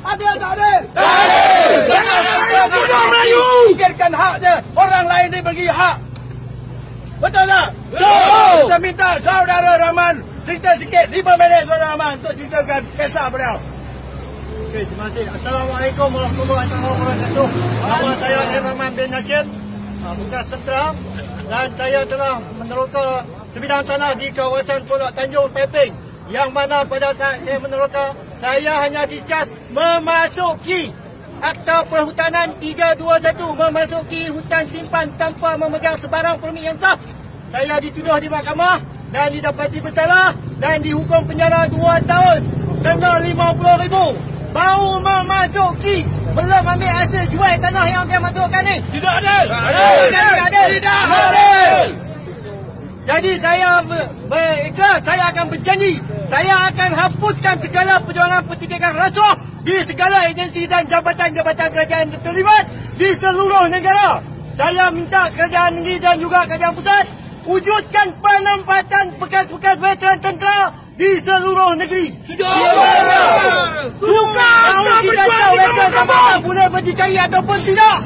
Adil tak adil? Adil! Jangan Melayu! Fikirkan hak je. Orang lain dibagi hak. Betul tak? Betul! Kita minta saudara Rahman cerita sikit 5 minit saudara Rahman untuk ceritakan kisah beliau. Okey, terima kasih. Assalamualaikum warahmatullahi wabarakatuh. Nama saya Rahman bin Nasir, bekas tentera, dan saya telah meneroka sebidang tanah di kawasan Pulau Tanjung Taiping, yang mana pada saat saya meneroka, saya hanya dicas memasuki Akta Perhutanan 321, memasuki hutan simpan tanpa memegang sebarang permit yang sah. Saya dituduh di mahkamah dan didapati bersalah dan dihukum penjara 2 tahun dengan 50,000. Baru memasuki, belum ambil hasil jual tanah yang dia masukkan ni. Tidak adil! Tidak adil! Jadi saya berikrar, saya akan berjanji, saya akan hapuskan segala perjuangan pertikikan rasuah di segala agensi dan jabatan-jabatan kerajaan terlibat di seluruh negara. Saya minta kerajaan negeri dan juga kerajaan pusat wujudkan penempatan bekas-bekas veteran tentera di seluruh negeri. Sudah! Kalau kita tahu veteran sama boleh berdikari ataupun tidak.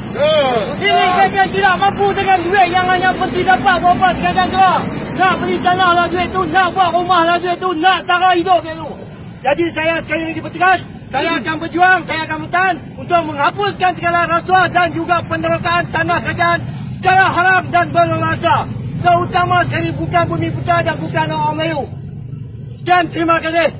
Ini kerajaan tidak mampu dengan duit yang hanya penting dapat berapa sekarang kerah. Nak beli tanah lah duit tu, nak buat rumah lah duit tu, nak tara hidup duit tu. Jadi saya sekali lagi bertegas, saya akan berjuang, saya akan bertahan untuk menghapuskan segala rasuah dan juga penerokaan tanah kerajaan secara haram dan berleluasa. Terutama sekali bukan Bumi Putra dan bukan orang Melayu. Sekian, terima kasih.